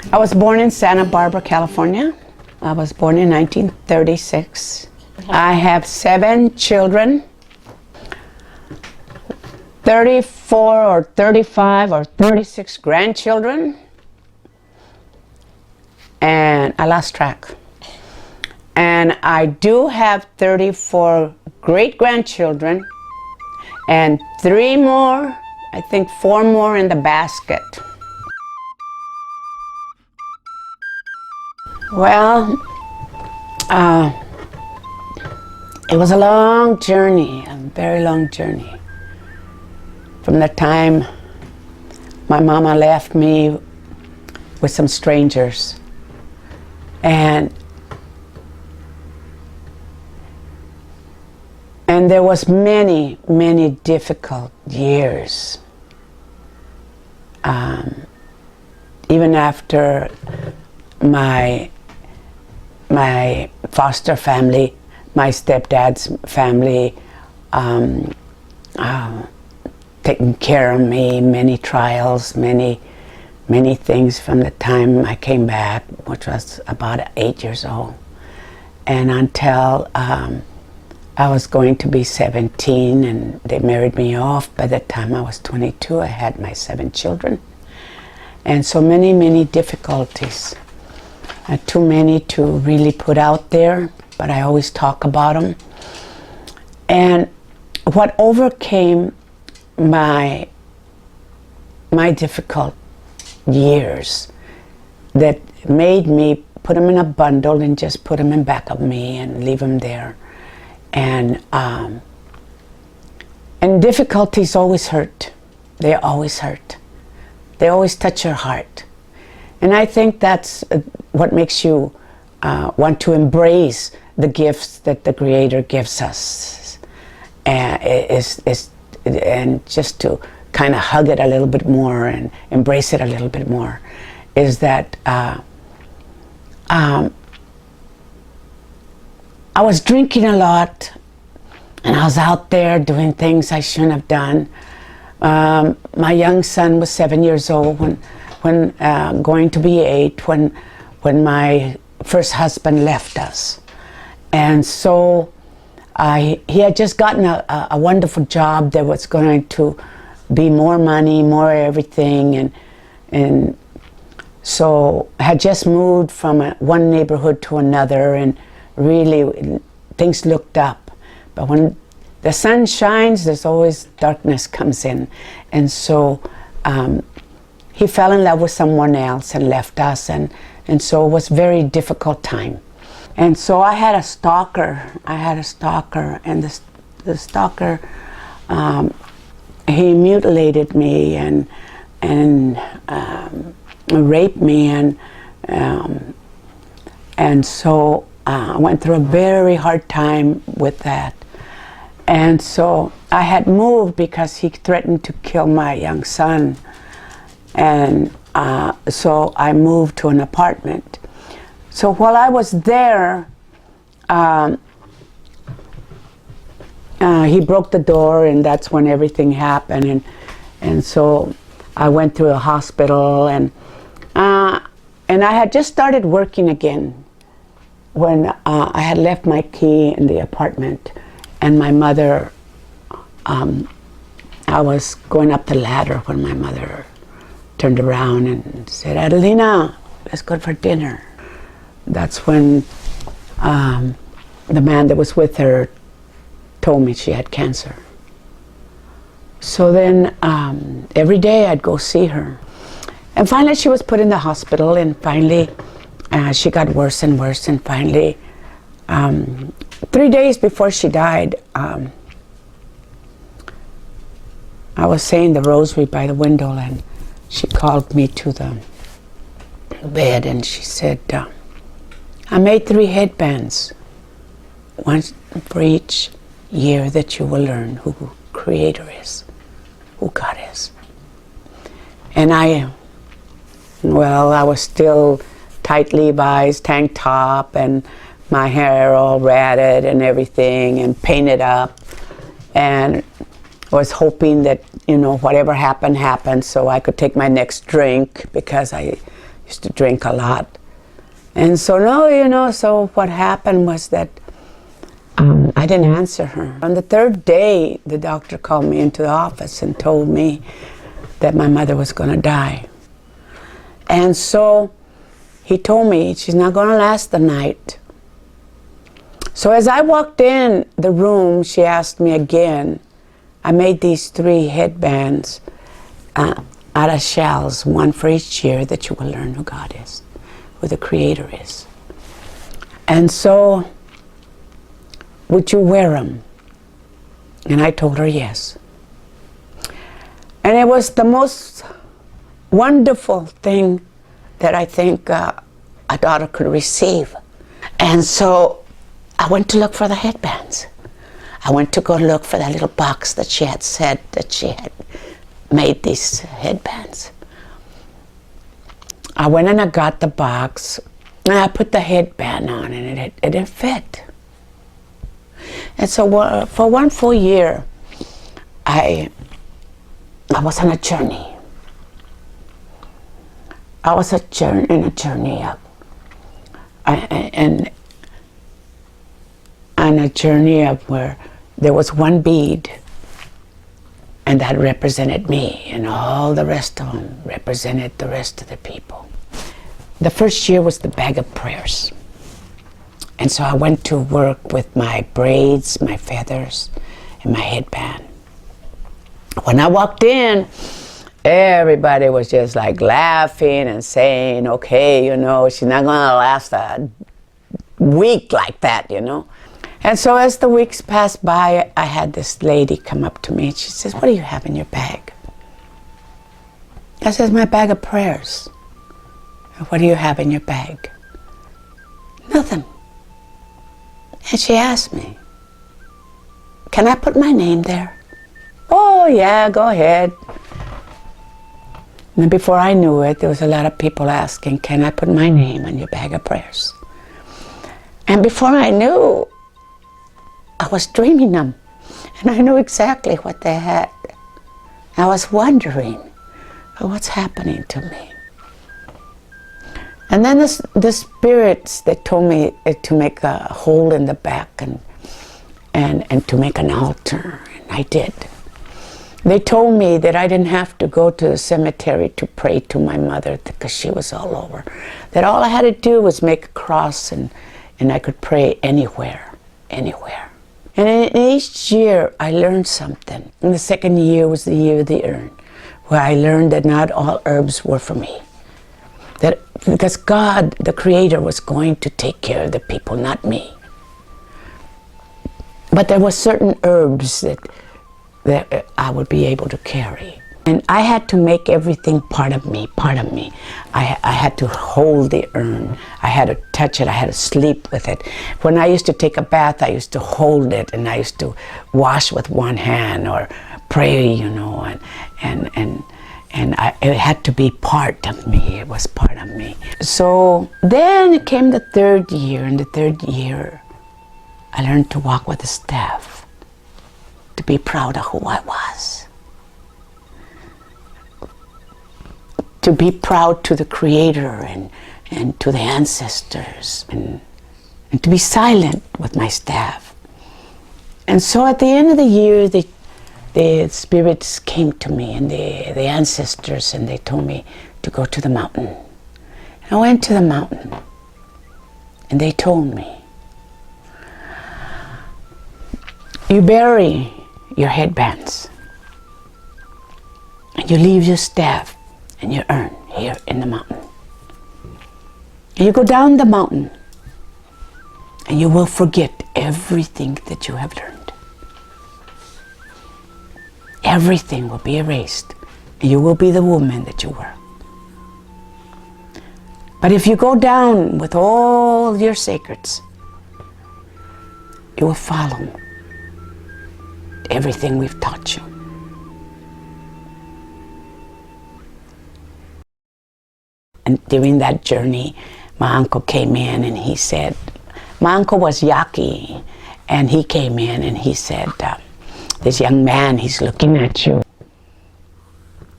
I was born in Santa Barbara, California. I was born in 1936. I have 7 children, 34 or 35 or 36 grandchildren, and I lost track. And I do have 34 great-grandchildren and 3 more, I think 4 more in the basket. Well, it was a long journey, a very long journey. From the time my mama left me with some strangers, and there was many, many difficult years. Even after my foster family, my stepdad's family, taking care of me, many trials, many things from the time I came back, which was about 8 years old, and until I was going to be 17, and they married me off. By the time I was 22, I had my 7 children, and so many difficulties. Too many to really put out there, but I always talk about them. And what overcame my difficult years, that made me put them in a bundle and just put them in back of me and leave them there. And difficulties always hurt. They always hurt. They always touch your heart. And I think that's what makes you want to embrace the gifts that the Creator gives us, and just to kind of hug it a little bit more and embrace it a little bit more, is that I was drinking a lot, and I was out there doing things I shouldn't have done. My young son was 7 years old when going to be 8 when my first husband left us, and so he had just gotten a wonderful job that was going to be more money, more everything, and so I had just moved from one neighborhood to another, and really things looked up. But when the sun shines, there's always darkness comes in, and so he fell in love with someone else and left us, and so it was a very difficult time. And so I had a stalker, and the stalker, he mutilated me and raped me, and so I went through a very hard time with that. And so I had moved because he threatened to kill my young son. And so I moved to an apartment. So while I was there, he broke the door, and that's when everything happened. And so I went through a hospital, and I had just started working again when I had left my key in the apartment, and my mother, I was going up the ladder when my mother turned around and said, "Adelina, let's go for dinner." That's when the man that was with her told me she had cancer. So then every day I'd go see her. And finally she was put in the hospital, and finally she got worse and worse, and finally 3 days before she died, I was saying the rosary by the window, and she called me to the bed, and she said, "I made 3 headbands, one for each year that you will learn who Creator is, who God is." And I was still tight Levi's, tank top, and my hair all ratted and everything, and painted up, and was hoping that, whatever happened, so I could take my next drink, because I used to drink a lot. And so, no, you know, so what happened was that I didn't answer her. On the third day, the doctor called me into the office and told me that my mother was going to die. And so he told me she's not going to last the night. So as I walked in the room, she asked me again. I made these 3 headbands out of shells, one for each year, that you will learn who God is, who the Creator is. And so, would you wear them? And I told her yes. And it was the most wonderful thing that I think a daughter could receive. And so I went to look for the headbands. I went to go look for that little box that she had said that she had made these headbands. I went and I got the box and I put the headband on and it didn't fit. And so for 1 full year, I was on a journey. I was in a journey up. And on a journey up where there was one bead, and that represented me, and all the rest of them represented the rest of the people. The first year was the bag of prayers. And so I went to work with my braids, my feathers, and my headband. When I walked in, everybody was just like laughing and saying, okay, you know, she's not gonna last a week like that, you know. And so as the weeks passed by, I had this lady come up to me and she says, what do you have in your bag? I says, my bag of prayers. What do you have in your bag? Nothing. And she asked me, can I put my name there? Oh yeah, go ahead. And before I knew it, there was a lot of people asking, can I put my name on your bag of prayers? And before I knew, I was dreaming them. And I knew exactly what they had. I was wondering, what's happening to me? And then the spirits, they told me to make a hole in the back and to make an altar, and I did. They told me that I didn't have to go to the cemetery to pray to my mother because she was all over. That all I had to do was make a cross and I could pray anywhere, anywhere. And in each year I learned something. And the second year was the year of the urn, where I learned that not all herbs were for me. That because God, the Creator, was going to take care of the people, not me. But there were certain herbs that I would be able to carry. And I had to make everything part of me, part of me. I had to hold the urn. I had to touch it. I had to sleep with it. When I used to take a bath, I used to hold it, and I used to wash with one hand or pray, you know, it had to be part of me. It was part of me. So then it came the third year. In the third year, I learned to walk with a staff, to be proud of who I was, to be proud to the Creator and to the ancestors, and to be silent with my staff. And so at the end of the year, the spirits came to me, and the ancestors, and they told me to go to the mountain. I went to the mountain, and they told me, you bury your headbands, and you leave your staff and your urn here in the mountain. And you go down the mountain, and you will forget everything that you have learned. Everything will be erased, and you will be the woman that you were. But if you go down with all your secrets, you will follow everything we've taught you. And during that journey, my uncle came in and he said, my uncle was Yaqui, and he came in and he said, this young man, he's looking at you.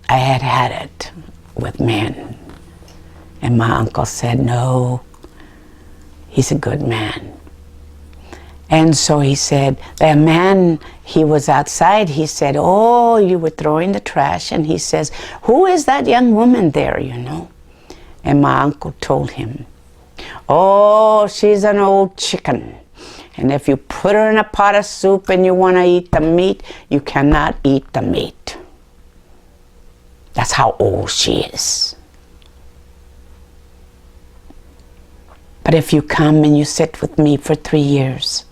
I had it with men. And my uncle said, no, he's a good man. And so he said, the man, he was outside, he said, oh, you were throwing the trash. And he says, who is that young woman there, you know? And my uncle told him, oh, she's an old chicken. And if you put her in a pot of soup and you want to eat the meat, you cannot eat the meat. That's how old she is. But if you come and you sit with me for 3 years,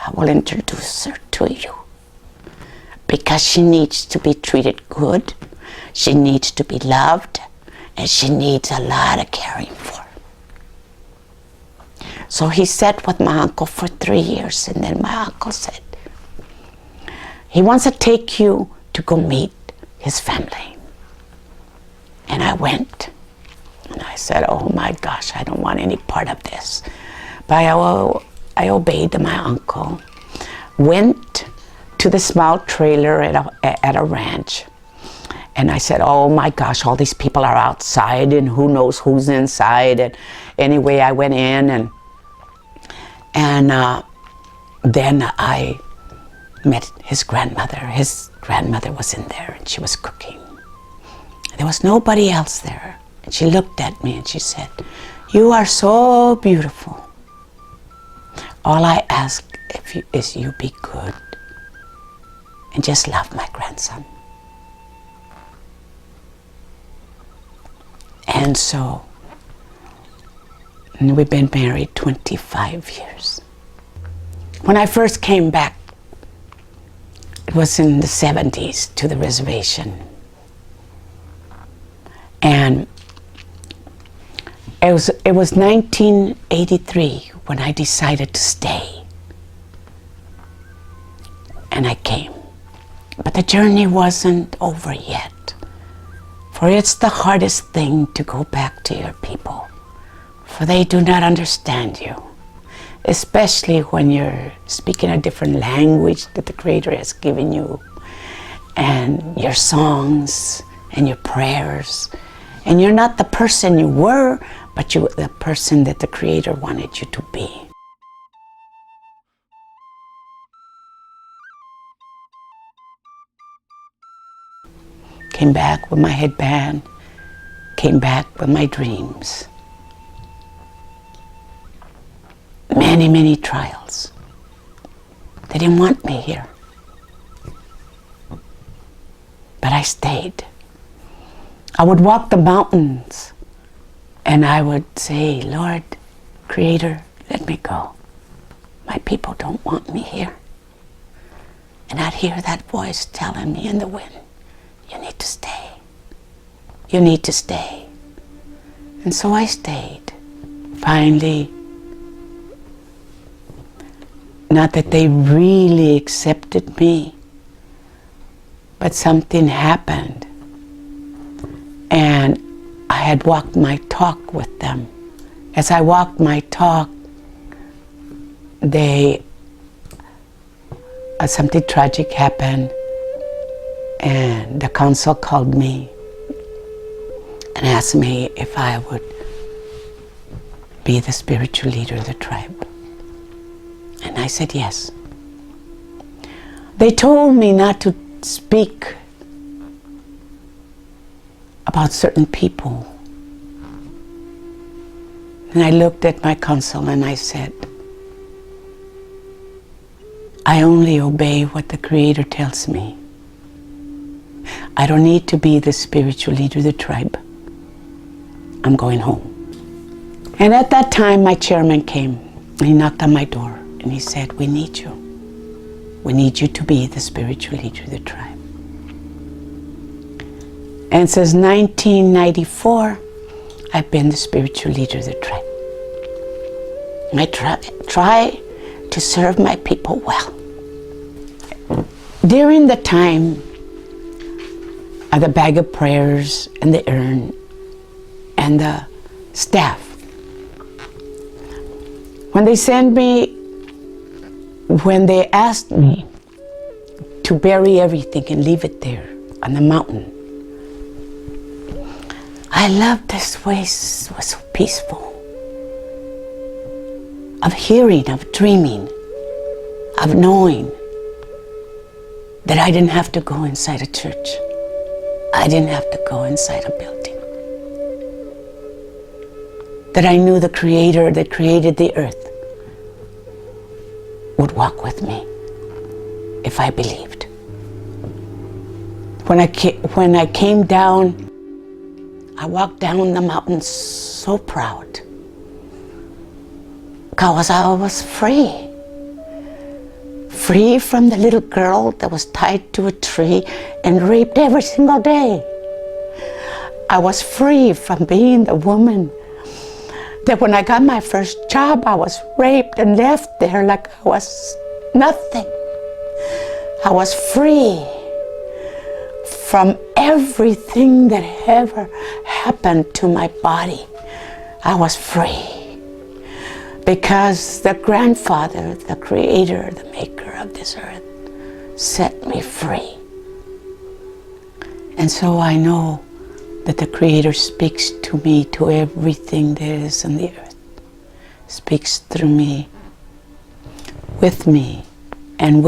I will introduce her to you. Because she needs to be treated good, she needs to be loved, and she needs a lot of caring for. So he sat with my uncle for 3 years, and then my uncle said, he wants to take you to go meet his family. And I went, and I said, oh my gosh, I don't want any part of this. But I obeyed my uncle, went to the small trailer at a ranch. And I said, oh my gosh, all these people are outside and who knows who's inside. And anyway, I went in and then I met his grandmother. His grandmother was in there and she was cooking. There was nobody else there. And she looked at me and she said, you are so beautiful. All I ask is you be good and just love my grandson. And so, we've been married 25 years. When I first came back, it was in the 70s to the reservation. And it was 1983 when I decided to stay. And I came. But the journey wasn't over yet. For it's the hardest thing to go back to your people. For they do not understand you. Especially when you're speaking a different language that the Creator has given you. And your songs and your prayers. And you're not the person you were, but you're the person that the Creator wanted you to be. Came back with my headband, came back with my dreams. Many, many trials. They didn't want me here. But I stayed. I would walk the mountains and I would say, Lord, Creator, let me go. My people don't want me here. And I'd hear that voice telling me in the wind, you need to stay. You need to stay. And so I stayed. Finally, not that they really accepted me, but something happened. And I had walked my talk with them. As I walked my talk, something tragic happened. And the council called me and asked me if I would be the spiritual leader of the tribe. And I said yes. They told me not to speak about certain people. And I looked at my council and I said, I only obey what the Creator tells me. I don't need to be the spiritual leader of the tribe. I'm going home. And at that time, my chairman came and he knocked on my door and he said, we need you. We need you to be the spiritual leader of the tribe. And since 1994, I've been the spiritual leader of the tribe. I try to serve my people well. During the time of the bag of prayers and the urn and the staff, when they asked me to bury everything and leave it there on the mountain, I loved this way. It was so peaceful. Of hearing, of dreaming, of knowing that I didn't have to go inside a church. I didn't have to go inside a building. That I knew the Creator that created the earth would walk with me if I believed. When I came down, I walked down the mountain so proud because I was free. Free from the little girl that was tied to a tree and raped every single day. I was free from being the woman that when I got my first job, I was raped and left there like I was nothing. I was free from everything that ever happened to my body. I was free because the grandfather, the creator, the maker of this earth set me free. And so I know that the Creator speaks to me, to everything that is on the earth, speaks through me, with me, and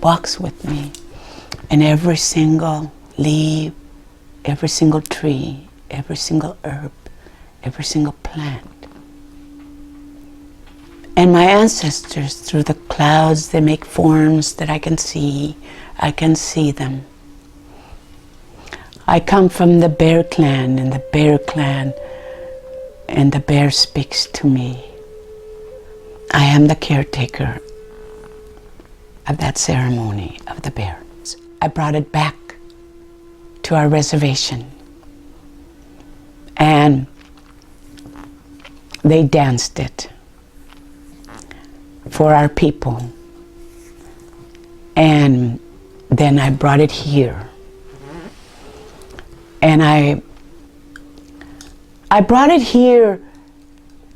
walks with me in every single leaf, every single tree, every single herb, every single plant. And my ancestors, through the clouds, they make forms that I can see them. I come from the Bear Clan, and the Bear Clan, and the bear speaks to me. I am the caretaker of that ceremony of the bears. I brought it back to our reservation, and they danced it for our people. And then I brought it here. And I brought it here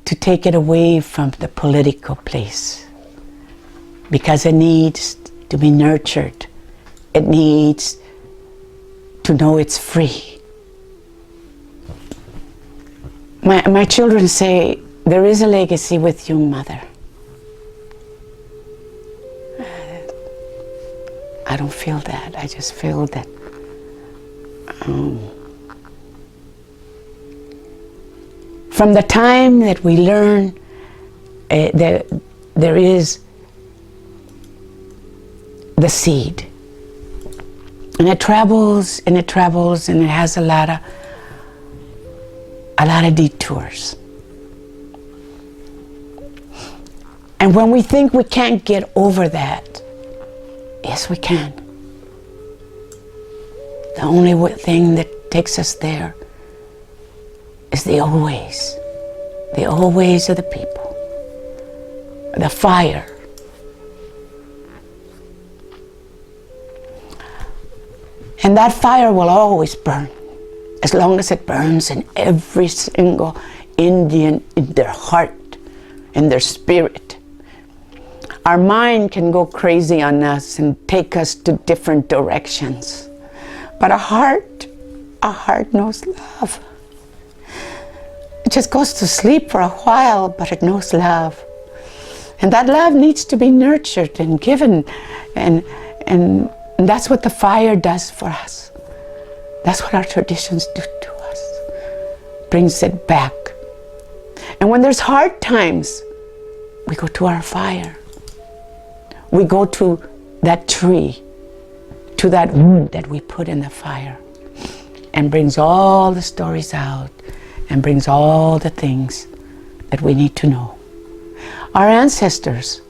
to take it away from the political place, because it needs to be nurtured. It needs to know it's free. My children say, there is a legacy with you, Mother. I don't feel that. I just feel that from the time that we learn that there is the seed, and it travels and it travels, and it has a lot of detours. And when we think we can't get over that, yes, we can. The only thing that takes us there is the old ways of the people, the fire. And that fire will always burn, as long as it burns in every single Indian, in their heart, in their spirit. Our mind can go crazy on us and take us to different directions. But a heart knows love. It just goes to sleep for a while, but it knows love. And that love needs to be nurtured and given. And that's what the fire does for us. That's what our traditions do to us. Brings it back. And when there's hard times, we go to our fire. We go to that tree, to that wood that we put in the fire, and brings all the stories out, and brings all the things that we need to know. Our ancestors,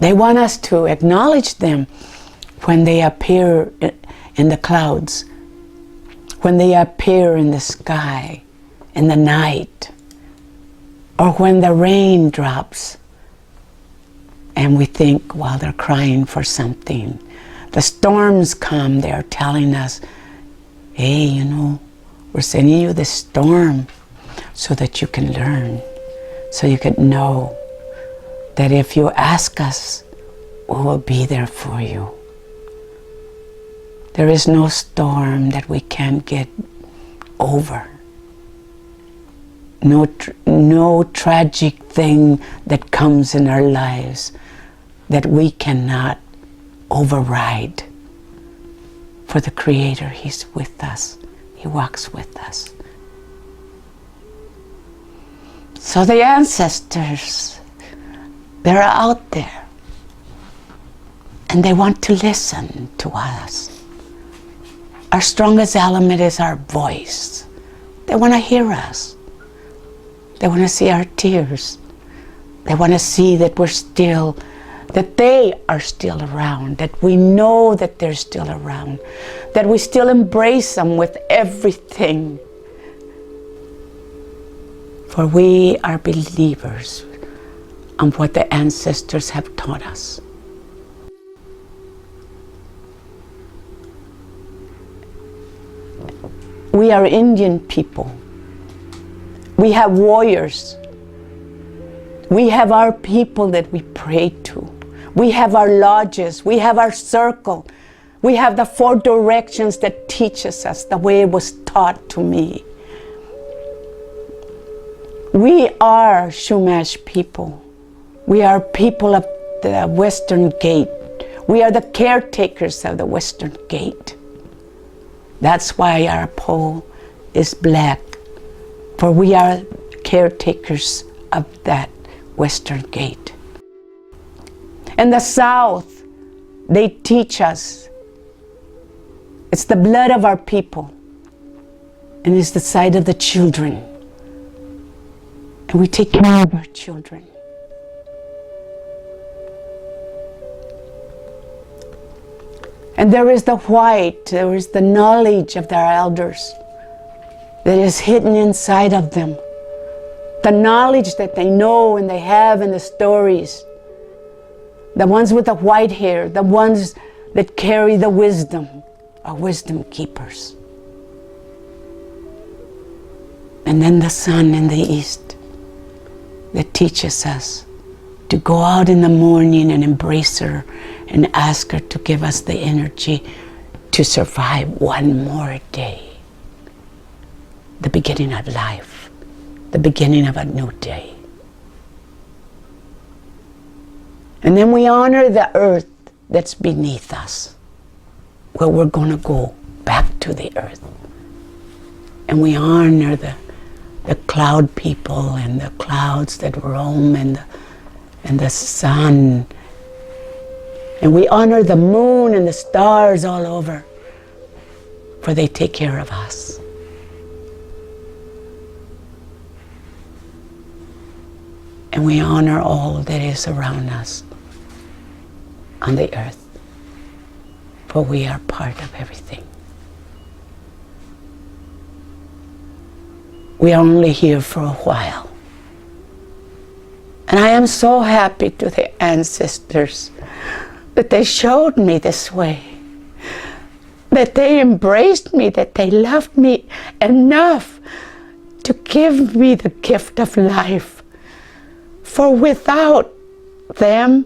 they want us to acknowledge them when they appear in the clouds, when they appear in the sky, in the night, or when the rain drops, and we think while they're crying for something. The storms come, they're telling us, hey, you know, we're sending you this storm so that you can learn, so you can know that if you ask us, we will be there for you. There is no storm that we can't get over. No tragic thing that comes in our lives that we cannot override. For the Creator, He's with us. He walks with us. So the ancestors, they're out there. And they want to listen to us. Our strongest element is our voice. They want to hear us. They want to see our tears. They want to see that that they are still around, that we know that they're still around, that we still embrace them with everything. For we are believers on what the ancestors have taught us. We are Indian people. We have warriors. We have our people that we pray to. We have our lodges. We have our circle. We have the 4 directions that teaches us the way it was taught to me. We are Chumash people. We are people of the Western Gate. We are the caretakers of the Western Gate. That's why our pole is black, for we are caretakers of that Western Gate. In the South, they teach us it's the blood of our people, and it's the side of the children. And we take care of our children. And there is the white, there is the knowledge of their elders that is hidden inside of them. The knowledge that they know and they have in the stories. The ones with the white hair, the ones that carry the wisdom, are wisdom keepers. And then the sun in the east that teaches us to go out in the morning and embrace her and ask her to give us the energy to survive one more day. The beginning of life, the beginning of a new day. And then we honor the earth that's beneath us, where we're going to go back to the earth. And we honor the cloud people and the clouds that roam and the sun. And we honor the moon and the stars all over, for they take care of us. And we honor all that is around us on the earth, for we are part of everything. We are only here for a while. And I am so happy to the ancestors that they showed me this way, that they embraced me, that they loved me enough to give me the gift of life. For without them,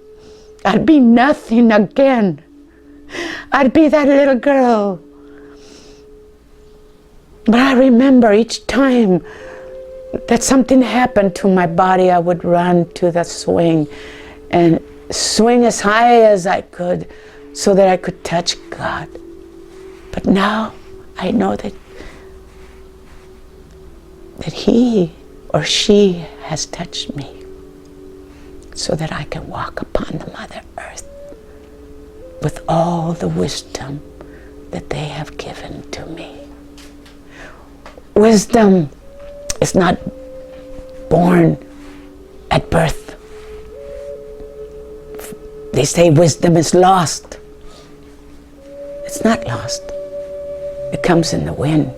I'd be nothing again. I'd be that little girl. But I remember each time that something happened to my body, I would run to the swing and swing as high as I could so that I could touch God. But now I know that He or she has touched me so that I can walk upon the Mother Earth with all the wisdom that they have given to me. Wisdom is not born at birth. They say wisdom is lost. It's not lost. It comes in the wind.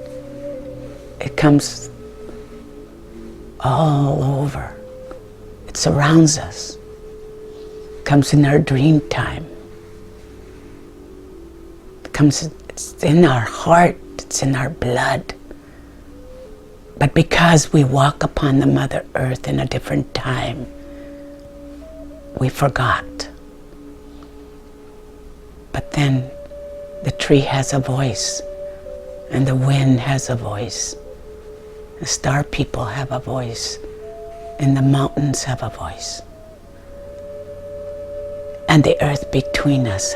It comes all over. It surrounds us. It comes in our dream time. It's in our heart. It's in our blood. But because we walk upon the Mother Earth in a different time, we forgot. But then the tree has a voice, and the wind has a voice, The star people have a voice, and the mountains have a voice. And the earth between us,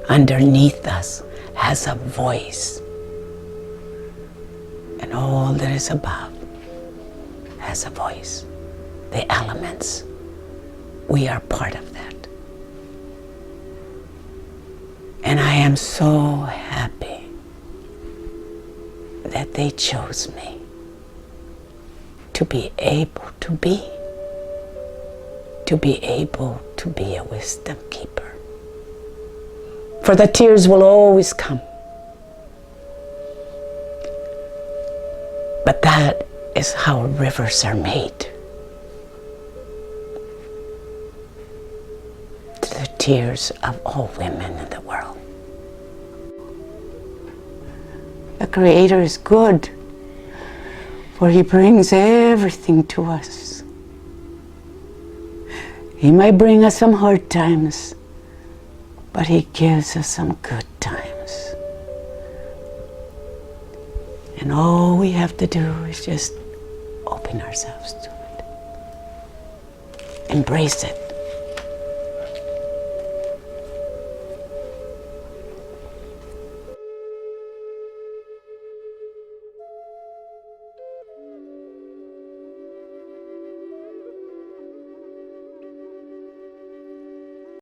underneath us, has a voice. And all that is above has a voice. The elements, we are part of that. And I am so happy that they chose me to be able to be a wisdom keeper. For the tears will always come. But that is how rivers are made. The tears of all women in the world. The Creator is good, for He brings everything to us. He might bring us some hard times, but He gives us some good times. And all we have to do is just open ourselves to it. Embrace it.